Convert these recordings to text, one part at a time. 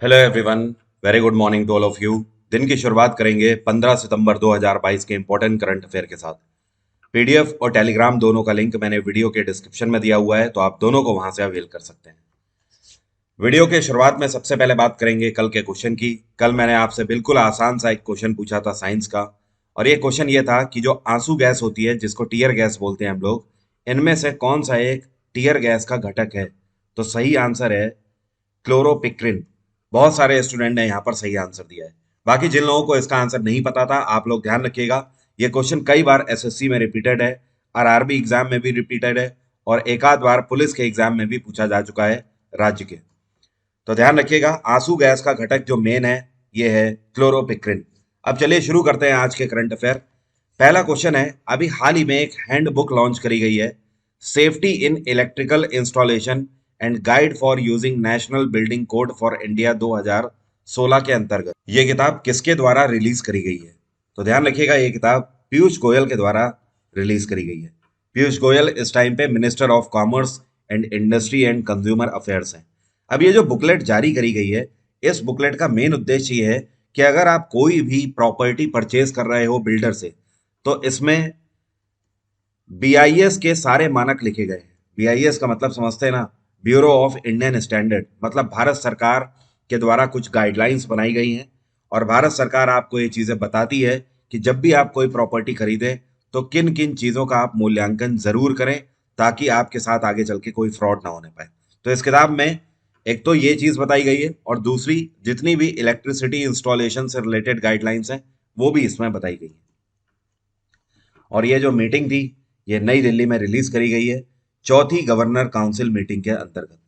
Hello everyone. Very good morning to all of you. दिन की शुरुआत करेंगे 15 सितंबर 2022 के इंपॉर्टेंट करंट अफेयर के साथ। पीडीएफ और टेलीग्राम दोनों का लिंक मैंने वीडियो के डिस्क्रिप्शन में दिया हुआ है, तो आप दोनों को वहां से अवेल कर सकते हैं। वीडियो के शुरुआत में सबसे पहले बात करेंगे कल के क्वेश्चन की। कल मैंने आपसे बिल्कुल आसान सा एक क्वेश्चन पूछा था साइंस का, और ये क्वेश्चन ये था कि जो आंसू गैस होती है जिसको टीयर गैस बोलते हैं हम लोग, इनमें से कौन सा एक टीयर गैस का घटक है। तो सही आंसर है क्लोरोपिक्रिन। बहुत सारे स्टूडेंट ने यहाँ पर सही आंसर दिया है। बाकी जिन लोगों को इसका आंसर नहीं पता था, आप लोग ध्यान रखिएगा, ये क्वेश्चन कई बार एसएससी में रिपीटेड है, आरआरबी एग्जाम में भी रिपीटेड है, और एक आध बार पुलिस के एग्जाम में भी पूछा जा चुका है राज्य के। तो ध्यान रखिएगा, आंसू गैस का घटक जो मेन है ये है क्लोरोपिक्रिन। अब चलिए शुरू करते हैं आज के करंट अफेयर। पहला क्वेश्चन है, अभी हाल ही में एक हैंड बुक लॉन्च करी गई है, safety in electrical installation and guide for using national building code for India 2016 के अंतर्गत। ये किताब किसके द्वारा रिलीज करी गई है? तो ध्यान रखिएगा, ये किताब पीयूष गोयल के द्वारा रिलीज करी गई है। पीयूष गोयल इस टाइम पे minister of commerce and industry and consumer affairs हैं। अब ये जो बुकलेट जारी करी गई है, इस बुकलेट का मेन उद्देश्य ये है कि अगर आप कोई भी प्रॉपर्टी परचेज कर रहे हो बिल्डर से, तो इसमें बीआईएस के सारे मानक लिखे गए हैं। बीआईएस का मतलब समझते हैं ना, ब्यूरो ऑफ इंडियन स्टैंडर्ड, मतलब भारत सरकार के द्वारा कुछ गाइडलाइंस बनाई गई हैं, और भारत सरकार आपको ये चीजें बताती है कि जब भी आप कोई प्रॉपर्टी खरीदें तो किन किन चीजों का आप मूल्यांकन जरूर करें, ताकि आपके साथ आगे चल के कोई फ्रॉड ना होने पाए। तो इस किताब में एक तो ये चीज बताई गई है, और दूसरी जितनी भी इलेक्ट्रिसिटी इंस्टॉलेशन से रिलेटेड गाइडलाइंस हैं वो भी इसमें बताई गई है। और ये जो मीटिंग थी, ये नई दिल्ली में रिलीज करी गई है, चौथी गवर्नर काउंसिल मीटिंग के अंतर्गत।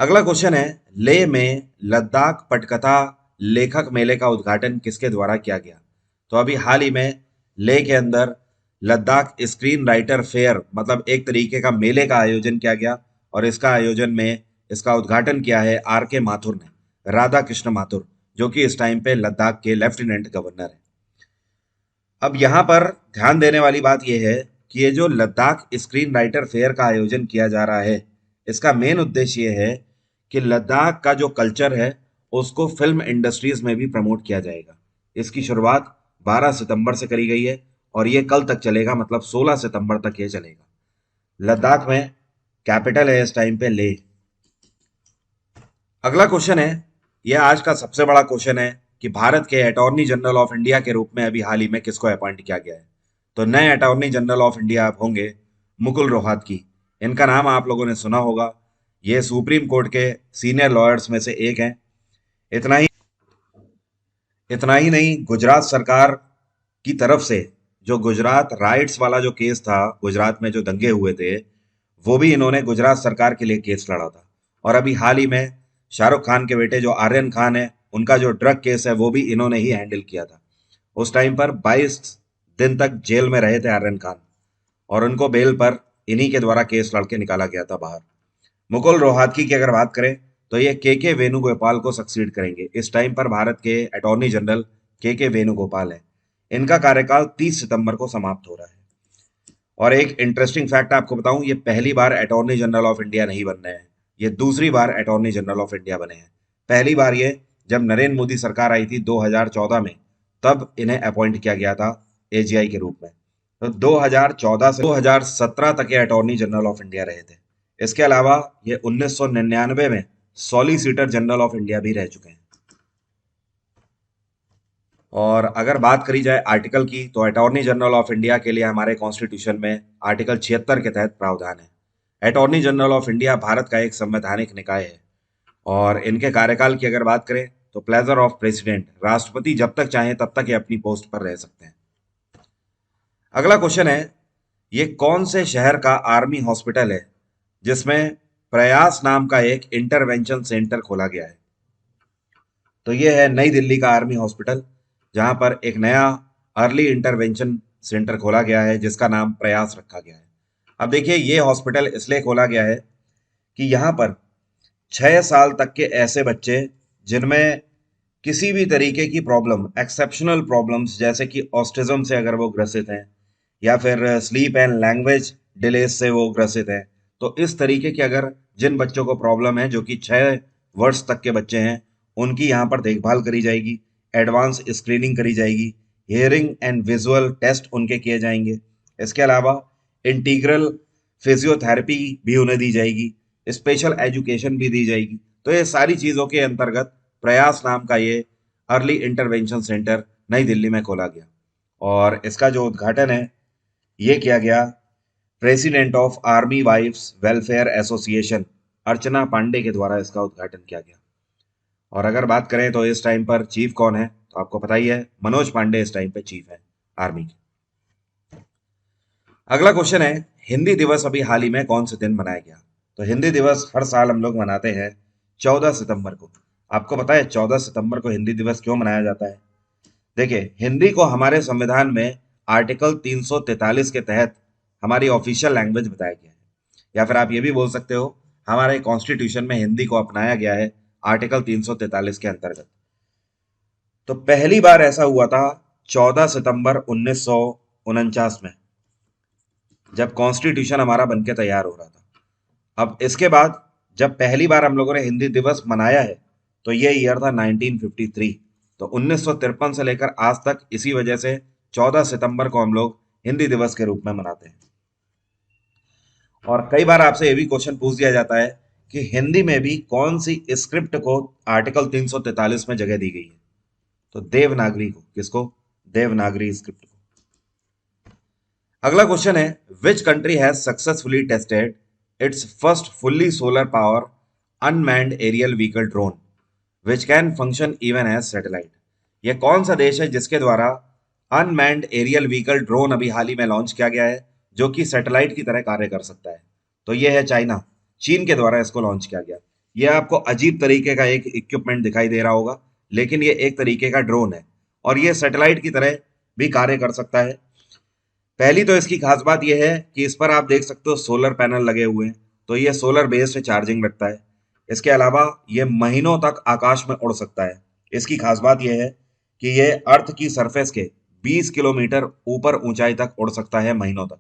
अगला क्वेश्चन है, लेह में लद्दाख पटकथा लेखक मेले का उद्घाटन किसके द्वारा किया गया? तो अभी हाल ही में लेह के अंदर लद्दाख स्क्रीन राइटर फेयर, मतलब एक तरीके का मेले का आयोजन किया गया, और इसका आयोजन में इसका उद्घाटन किया है आर के माथुर ने, राधा कृष्ण माथुर, जो कि इस टाइम पे लद्दाख के लेफ्टिनेंट गवर्नर है। अब यहाँ पर ध्यान देने वाली बात यह है कि ये जो लद्दाख स्क्रीन राइटर फेयर का आयोजन किया जा रहा है, इसका मेन उद्देश्य ये है कि लद्दाख का जो कल्चर है उसको फिल्म इंडस्ट्रीज में भी प्रमोट किया जाएगा। इसकी शुरुआत 12 सितंबर से करी गई है, और ये कल तक चलेगा, मतलब 16 सितंबर तक ये चलेगा। लद्दाख में कैपिटल है इस टाइम पे लेह। अगला क्वेश्चन है, यह आज का सबसे बड़ा क्वेश्चन है कि भारत के अटॉर्नी जनरल ऑफ इंडिया के रूप में अभी हाल ही में किसको अपॉइंट किया गया है? तो नए अटॉर्नी जनरल ऑफ इंडिया आप होंगे मुकुल रोहतगी। इनका नाम आप लोगों ने सुना होगा, ये सुप्रीम कोर्ट के सीनियर लॉयर्स में से एक हैं। इतना ही इतना ही नहीं, गुजरात सरकार की तरफ से जो गुजरात राइट्स वाला जो केस था, गुजरात में जो दंगे हुए थे, वो भी इन्होंने गुजरात सरकार के लिए केस लड़ा था। और अभी हाल ही में शाहरुख खान के बेटे जो आर्यन खान है, उनका जो ड्रग केस है वो भी इन्होंने ही हैंडल किया था। उस टाइम पर 22 दिन तक जेल में रहे थे आर्यन खान, और उनको बेल पर इन्हीं के द्वारा केस लड़के निकाला गया था बाहर। मुकुल रोहतगी की अगर बात करें, तो ये के वेणुगोपाल को सक्सीड करेंगे। इस टाइम पर भारत के अटॉर्नी जनरल के वेणुगोपाल हैं। इनका कार्यकाल 30 सितंबर को समाप्त हो रहा है। और एक इंटरेस्टिंग फैक्ट आपको बताऊं, ये पहली बार अटॉर्नी जनरल ऑफ इंडिया नहीं बन रहे हैं, ये दूसरी बार अटॉर्नी जनरल ऑफ इंडिया बने हैं। पहली बार ये जब नरेंद्र मोदी सरकार आई थी 2014 में, तब इन्हें अपॉइंट किया गया था एजीआई के रूप में। तो 2014 से 2017 तक ये अटॉर्नी जनरल ऑफ इंडिया रहे थे। इसके अलावा ये 1999 में सॉलिसिटर जनरल ऑफ इंडिया भी रह चुके हैं। और अगर बात करी जाए आर्टिकल की, तो अटॉर्नी जनरल ऑफ इंडिया के लिए हमारे कॉन्स्टिट्यूशन में आर्टिकल 76 के तहत प्रावधान है। Attorney general of India Bharat का एक संवैधानिक निकाय है, और इनके कार्यकाल की अगर बात करें तो प्लेजर ऑफ प्रेसिडेंट, राष्ट्रपति जब तक चाहें तब तक ये अपनी पोस्ट पर रह सकते हैं। अगला क्वेश्चन है, ये कौन से शहर का आर्मी हॉस्पिटल है जिसमें प्रयास नाम का एक इंटरवेंशन सेंटर खोला गया है? तो ये है नई दिल्ली का आर्मी हॉस्पिटल, जहां पर एक नया अर्ली इंटरवेंशन सेंटर खोला गया है जिसका नाम प्रयास रखा गया है। अब देखिए, ये हॉस्पिटल इसलिए खोला गया है कि यहाँ पर 6 साल तक के ऐसे बच्चे जिनमें किसी भी तरीके की प्रॉब्लम, एक्सेप्शनल प्रॉब्लम्स, जैसे कि ऑस्टिज्म से अगर वो ग्रसित हैं, या फिर स्लीप एंड लैंग्वेज डिलेज से वो ग्रसित हैं, तो इस तरीके के अगर जिन बच्चों को प्रॉब्लम है, जो कि 6 वर्ष तक के बच्चे हैं उनकी यहाँ पर देखभाल करी जाएगी, एडवांस स्क्रीनिंग करी जाएगी, हियरिंग एंड विजुअल टेस्ट उनके किए जाएंगे। इसके अलावा इंटीग्रल फिजियोथेरेपी भी उन्हें दी जाएगी, स्पेशल एजुकेशन भी दी जाएगी। तो ये सारी चीज़ों के अंतर्गत प्रयास नाम का ये अर्ली इंटरवेंशन सेंटर नई दिल्ली में खोला गया और इसका जो उद्घाटन है ये किया गया president of army wives welfare association Archana Pandey के द्वारा इसका उद्घाटन किया गया। और अगर बात करें तो इस टाइम पर चीफ कौन है, तो आपको पता ही है, मनोज पांडे इस टाइम पे चीफ है आर्मी के। अगला क्वेश्चन है, हिंदी दिवस अभी हाल ही में कौन से दिन मनाया गया? तो हिंदी दिवस हर साल हम लोग मनाते हैं 14 सितंबर को। आपको पता है 14 सितंबर को हिंदी दिवस क्यों मनाया जाता है? देखिए, हिंदी को हमारे संविधान में आर्टिकल 343 के तहत हमारी ऑफिशियल लैंग्वेज बताया गया है, या फिर आप ये भी बोल सकते हो हमारे कॉन्स्टिट्यूशन में हिंदी को अपनाया गया है आर्टिकल 343 के अंतर्गत। तो पहली बार ऐसा हुआ था 14 सितंबर 1949 में, जब कॉन्स्टिट्यूशन हमारा बनके तैयार हो रहा था। अब इसके बाद जब पहली बार हम लोगों ने हिंदी दिवस मनाया है तो ये ईयर था 1953। तो 1953 से लेकर आज तक इसी वजह से 14 सितंबर को हम लोग हिंदी दिवस के रूप में मनाते हैं। और कई बार आपसे ये भी क्वेश्चन पूछ दिया जाता है कि हिंदी में भी कौन सी स्क्रिप्ट को आर्टिकल 343 में जगह दी गई है? तो देवनागरी को। किसको? देवनागरी स्क्रिप्ट को। अगला क्वेश्चन है, which country has successfully tested its first fully solar power unmanned aerial vehicle drone which can function even as satellite? यह कौन सा देश है जिसके द्वारा अनमैन्ड एरियल व्हीकल ड्रोन अभी हाल ही में लॉन्च किया गया है जो कि सैटेलाइट की तरह कार्य कर सकता है? तो यह है चाइना। चीन के द्वारा इसको लॉन्च किया गया। यह आपको अजीब तरीके का एक इक्विपमेंट दिखाई दे रहा होगा, लेकिन ये एक तरीके का ड्रोन है और ये सैटेलाइट की तरह भी कार्य कर सकता है। पहली तो इसकी खास बात यह है कि इस पर आप देख सकते हो सोलर पैनल लगे हुए हैं, तो ये सोलर बेस्ड चार्जिंग रखता है। इसके अलावा ये महीनों तक आकाश में उड़ सकता है। इसकी खास बात यह है कि ये अर्थ की सरफेस के 20 किलोमीटर ऊपर ऊंचाई तक उड़ सकता है महीनों तक।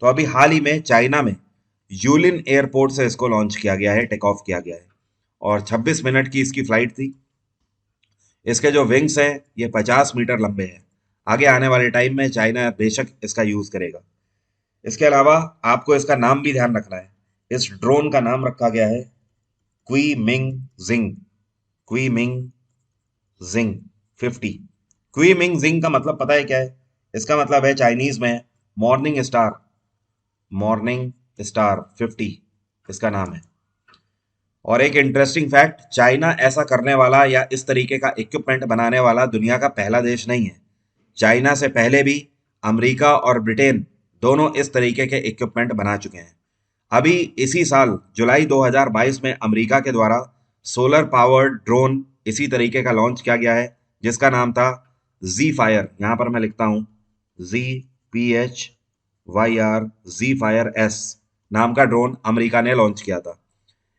तो अभी हाल ही में चाइना में यूलिन एयरपोर्ट से इसको लॉन्च किया गया है, टेक ऑफ किया गया है और 26 मिनट की इसकी फ्लाइट थी। इसके जो विंग्स हैं ये 50 मीटर लंबे हैं। आगे आने वाले टाइम में चाइना बेशक इसका यूज करेगा। इसके अलावा आपको इसका नाम भी ध्यान रखना है। इस ड्रोन का नाम रखा गया है क्वी मिंग जिंग। क्वी मिंग जिंग 50। क्वी मिंग जिंग का मतलब पता है क्या है? इसका मतलब है चाइनीज में मॉर्निंग स्टार। मॉर्निंग स्टार 50 इसका नाम है। और एक इंटरेस्टिंग फैक्ट, चाइना ऐसा करने वाला या इस तरीके का इक्विपमेंट बनाने वाला दुनिया का पहला देश नहीं है। चाइना से पहले भी अमेरिका और ब्रिटेन दोनों इस तरीके के इक्विपमेंट बना चुके हैं। अभी इसी साल जुलाई 2022 में अमेरिका के द्वारा सोलर पावर्ड ड्रोन इसी तरीके का लॉन्च किया गया है जिसका नाम था जी फायर। यहां पर मैं लिखता हूं ZPHYR जी फायर एस नाम का ड्रोन अमेरिका ने लॉन्च किया था।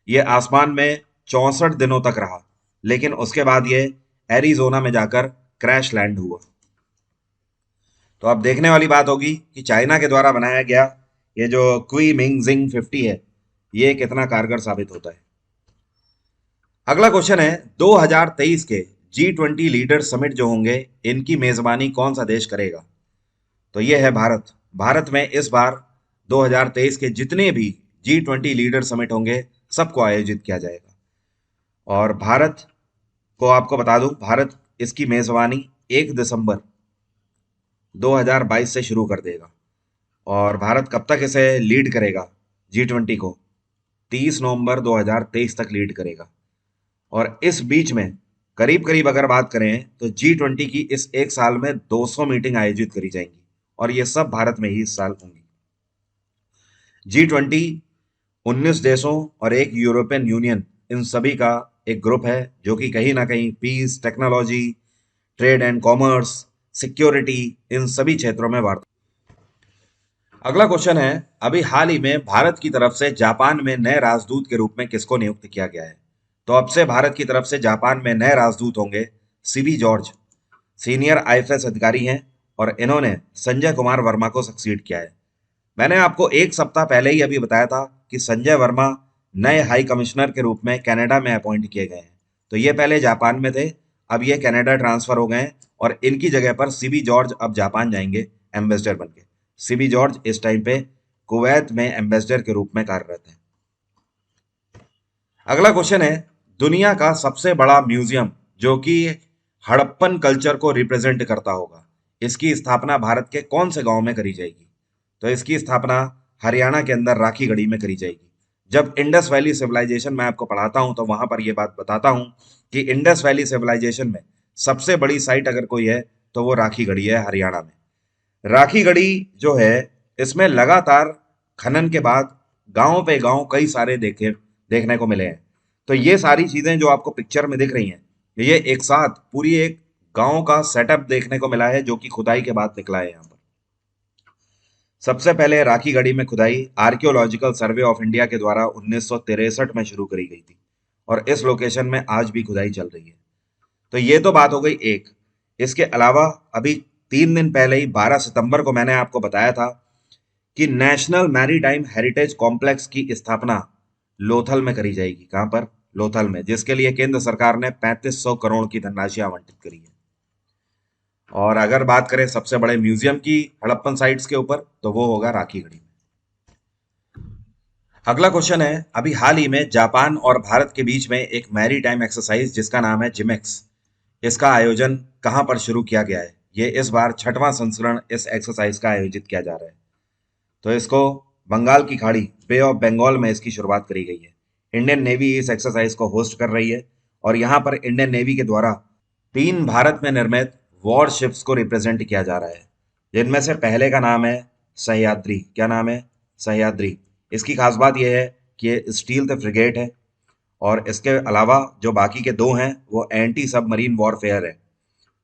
यह आसमान में 64 दिनों तक रहा, लेकिन उसके बाद यह एरिजोना में जाकर क्रैश लैंड हुआ। तो अब देखने वाली बात होगी कि चाइना के द्वारा बनाया गया ये जो क्वी मिंग जिंग 50 है ये कितना कारगर साबित होता है। अगला क्वेश्चन है, 2023 के G20 लीडर समिट जो होंगे इनकी मेजबानी कौन सा देश करेगा? तो यह है भारत। भारत में इस बार 2023 के जितने भी G20 लीडर समिट होंगे सबको आयोजित किया जाएगा। और भारत को आपको बता दूं, भारत इसकी मेजबानी 1 दिसंबर 2022 से शुरू कर देगा। और भारत कब तक इसे लीड करेगा? G20 को 30 नवंबर 2023 तक लीड करेगा। और इस बीच में करीब करीब अगर बात करें तो G20 की इस एक साल में 200 मीटिंग आयोजित करी जाएंगी और ये सब भारत में ही इस साल होंगी। G20 19 देशों और एक यूरोपियन यूनियन, इन सभी का एक ग्रुप है जो कि कहीं ना कहीं peace, technology, trade and commerce, security, इन सभी क्षेत्रों में वार्ता। अगला क्वेश्चन है, अभी हाल ही में भारत की तरफ से जापान में नए राजदूत के रूप में किसको नियुक्त किया गया है? तो अब से भारत की तरफ से जापान में नए राजदूत होंगे सीबी जॉर्ज। सीनियर आईएफएस अधिकारी हैं और इन्होंने संजय कुमार वर्मा को सक्सीड किया है। मैंने आपको एक सप्ताह पहले ही अभी बताया था कि संजय वर्मा नए हाई कमिश्नर के रूप में कनाडा में अपॉइंट किए गए हैं। तो ये पहले जापान में थे, अब ये कनाडा ट्रांसफर हो गए हैं और इनकी जगह पर सीबी जॉर्ज अब जापान जाएंगे एम्बेसडर बन के। सीबी जॉर्ज इस टाइम पे कुवैत में एम्बेसडर के रूप में कार्यरत हैं। अगला क्वेश्चन है, दुनिया का सबसे बड़ा म्यूजियम जो कि हड़प्पन कल्चर को रिप्रेजेंट करता होगा, इसकी स्थापना भारत के कौन से गांव में करी जाएगी? तो इसकी स्थापना हरियाणा के अंदर राखीगढ़ी में करी जाएगी। जब इंडस वैली सिविलाइजेशन मैं आपको पढ़ाता हूं तो वहां पर यह बात बताता हूं कि इंडस वैली सिविलाइजेशन में सबसे बड़ी साइट अगर कोई है तो वो राखीगढ़ी है हरियाणा में। राखीगढ़ी जो है, इसमें लगातार खनन के बाद गांव पे गांव कई सारे देखने को मिले हैं। तो ये सारी चीजें जो आपको पिक्चर में दिख रही हैं, ये एक साथ पूरी एक गांव का सेटअप देखने को मिला है जो कि खुदाई के बाद निकला है यहाँ पर। सबसे पहले राखीगढ़ी में खुदाई आर्कियोलॉजिकल सर्वे ऑफ इंडिया के द्वारा 1963 में शुरू करी गई थी और इस लोकेशन में आज भी खुदाई चल रही है। तो ये तो बात हो गई एक। इसके अलावा अभी 3 दिन पहले ही 12 सितंबर को मैंने आपको बताया था कि नेशनल मैरीटाइम हेरिटेज कॉम्प्लेक्स की स्थापना लोथल में करी जाएगी। कहां पर? लोथल में, जिसके लिए केंद्र सरकार ने 3500 करोड़ की धनराशि आवंटित करी है। और अगर बात करें सबसे बड़े म्यूजियम की हड़प्पन साइट्स के ऊपर, तो वो होगा राखीगढ़ी में। अगला क्वेश्चन है, अभी हाल ही में जापान और भारत के बीच में एक मैरीटाइम एक्सरसाइज जिसका नाम है जिमेक्स, इसका आयोजन कहां पर शुरू किया गया है? ये इस बार 6वां संस्करण इस एक्सरसाइज का आयोजित किया जा रहा है। तो इसको बंगाल की खाड़ी, बे ऑफ बंगाल में इसकी शुरुआत करी गई है। इंडियन नेवी इस एक्सरसाइज को होस्ट कर रही है और यहाँ पर इंडियन नेवी के द्वारा 3 भारत में निर्मित वॉर शिप्स को रिप्रेजेंट किया जा रहा है, जिनमें से पहले का नाम है सह्याद्री। क्या नाम है? सह्याद्री। इसकी खास बात यह है कि ये स्टील द फ्रिगेट है और इसके अलावा जो बाकी के 2 हैं वो एंटी सबमरीन वॉरफेयर है।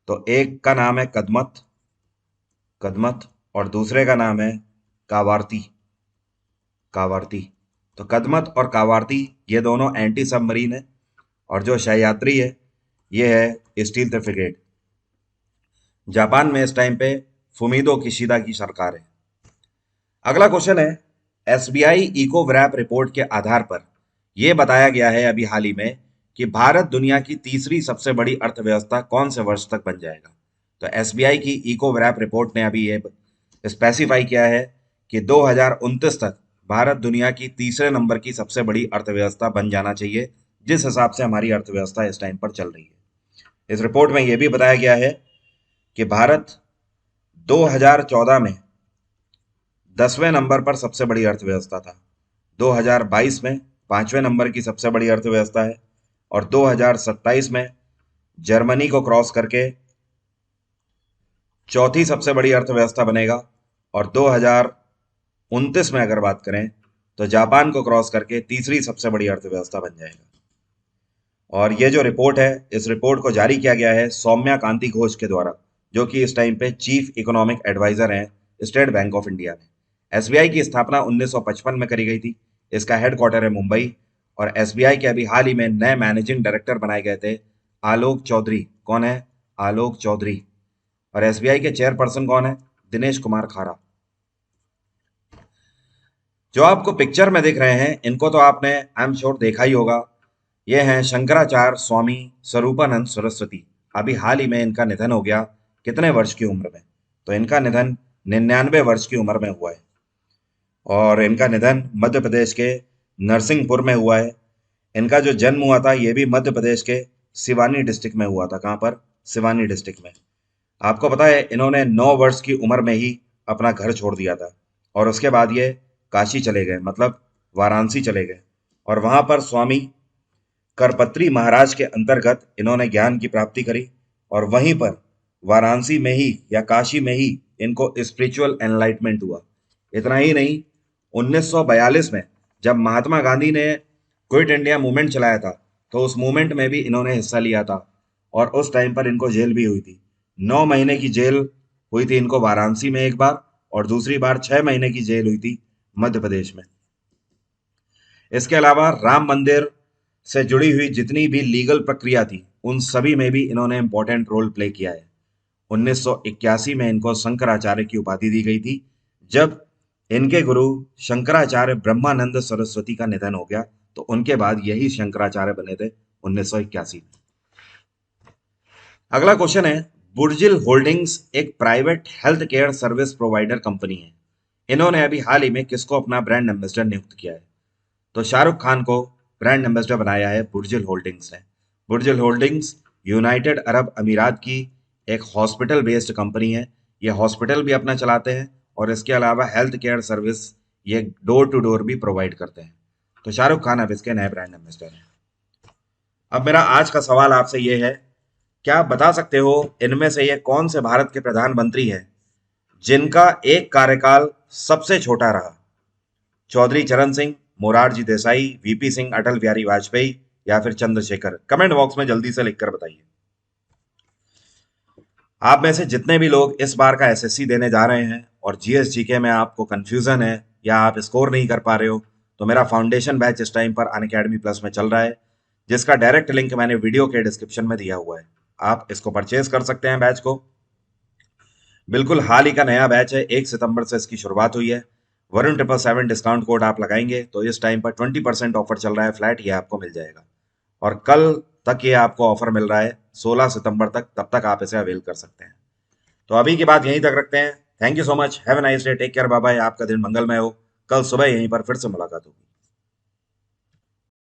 तो एक का नाम है कदमत, कदमत, और दूसरे का नाम है कावारती, कावारती। तो कदमत और कावारती ये दोनों एंटी सबमरीन है और जो सह्याद्री है ये है स्टील द फ्रिगेट। जापान में इस टाइम पे फुमीदो किशिदा की सरकार है। अगला क्वेश्चन है, एसबीआई इको वैप रिपोर्ट के आधार पर यह बताया गया है अभी हाल ही में कि भारत दुनिया की तीसरी सबसे बड़ी अर्थव्यवस्था कौन से वर्ष तक बन जाएगा? तो एसबीआई की इको वैप रिपोर्ट ने अभी ये स्पेसिफाई किया है कि 2029 तक भारत दुनिया की तीसरे नंबर की सबसे बड़ी अर्थव्यवस्था बन जाना चाहिए, जिस हिसाब से हमारी अर्थव्यवस्था इस टाइम पर चल रही है। इस रिपोर्ट में यह भी बताया गया है कि भारत 2014 में 10वें नंबर पर सबसे बड़ी अर्थव्यवस्था था, 2022 में 5वें नंबर की सबसे बड़ी अर्थव्यवस्था है और 2027 में जर्मनी को क्रॉस करके चौथी सबसे बड़ी अर्थव्यवस्था बनेगा और 2029 में अगर बात करें तो जापान को क्रॉस करके तीसरी सबसे बड़ी अर्थव्यवस्था बन जाएगा। और ये जो रिपोर्ट है, इस रिपोर्ट को जारी किया गया है सौम्या कांति घोष के द्वारा, जो कि इस टाइम पे चीफ इकोनॉमिक एडवाइजर हैं स्टेट बैंक ऑफ इंडिया में। एसबीआई की स्थापना 1955 में करी गई थी। इसका हेडक्वार्टर है मुंबई और एसबीआई के अभी हाल ही में नए मैनेजिंग डायरेक्टर बनाए गए थे आलोक चौधरी। कौन है? आलोक चौधरी। और एसबीआई के चेयरपर्सन कौन है? दिनेश कुमार खारा। जो आपको पिक्चर में दिख रहे हैं इनको तो आपने आई एम श्योर देखा ही होगा। ये हैं शंकराचार्य स्वामी स्वरूपानंद सरस्वती। अभी हाल ही में इनका निधन हो गया। कितने वर्ष की उम्र में? तो इनका निधन 99 वर्ष की उम्र में हुआ है और इनका निधन मध्य प्रदेश के नरसिंहपुर में हुआ है। इनका जो जन्म हुआ था ये भी मध्य प्रदेश के सिवानी डिस्ट्रिक्ट में हुआ था। कहाँ पर? सिवानी डिस्ट्रिक्ट में। आपको पता है इन्होंने 9 वर्ष की उम्र में ही अपना घर छोड़ दिया था और उसके बाद ये काशी चले गए, मतलब वाराणसी चले गए और वहां पर स्वामी करपत्री महाराज के अंतर्गत इन्होंने ज्ञान की प्राप्ति करी और वहीं पर वाराणसी में ही या काशी में ही इनको स्पिरिचुअल एनलाइटमेंट हुआ। इतना ही नहीं, 1942 में जब महात्मा गांधी ने क्विट इंडिया मूवमेंट चलाया था तो उस मूवमेंट में भी इन्होंने हिस्सा लिया था और उस टाइम पर इनको जेल भी हुई थी। 9 महीने की जेल हुई थी इनको वाराणसी में एक बार और दूसरी बार 6 महीने की जेल हुई थी मध्य प्रदेश में। इसके अलावा राम मंदिर से जुड़ी हुई जितनी भी लीगल प्रक्रिया थी उन सभी में भी इन्होंने इंपॉर्टेंट रोल प्ले किया है। 1981 में इनको शंकराचार्य की उपाधि दी गई थी जब इनके गुरु शंकराचार्य ब्रह्मानंद सरस्वती का निधन हो गया तो उनके बाद यही शंकराचार्य बने थे 1981 में। अगला क्वेश्चन है, बुर्जिल होल्डिंग्स एक private health care service provider company है। इन्होंने अभी हाल ही में किसको अपना ब्रांड एम्बेसडर नियुक्त किया है? तो शाहरुख खान को ब्रांड एम्बेसडर बनाया है बुर्जिल होल्डिंग्स ने। बुर्जिल होल्डिंग्स यूनाइटेड अरब अमीरात की एक हॉस्पिटल बेस्ड कंपनी है। ये हॉस्पिटल भी अपना चलाते हैं और इसके अलावा हेल्थ केयर सर्विस ये डोर टू डोर भी प्रोवाइड करते हैं। तो शाहरुख खान अब इसके नए ब्रांड एम्बेसडर हैं। अब मेरा आज का सवाल आपसे ये है, क्या आप बता सकते हो इनमें से ये कौन से भारत के प्रधानमंत्री हैं जिनका एक कार्यकाल सबसे छोटा रहा? चौधरी चरण सिंह, मोरारजी देसाई, वीपी सिंह, अटल बिहारी वाजपेयी या फिर चंद्रशेखर? कमेंट बॉक्स में जल्दी से लिखकर बताइए। आप में से जितने भी लोग इस बार का एसएससी देने जा रहे हैं और जीएस-जीके में आपको कंफ्यूजन है या आप स्कोर नहीं कर पा रहे हो, तो मेरा फाउंडेशन बैच इस टाइम पर अनअकैडमी प्लस में चल रहा है, जिसका डायरेक्ट लिंक मैंने वीडियो के डिस्क्रिप्शन में दिया हुआ है। आप इसको परचेज कर सकते हैं बैच को। बिल्कुल हाल ही का नया बैच है, 1 सितंबर से इसकी शुरुआत हुई है। वरुण 777 डिस्काउंट कोड आप लगाएंगे तो इस टाइम पर 20% ऑफर चल रहा है फ्लैट, ये आपको मिल जाएगा। और कल तक ये आपको ऑफर मिल रहा है, 16 सितंबर तक, तब तक आप इसे अवेल कर सकते हैं। तो अभी की बात यहीं तक रखते हैं। Thank you so much, have a nice day, take care, bye bye. आपका दिन मंगलमय हो। कल सुबह यहीं पर फिर से मुलाकात होगी।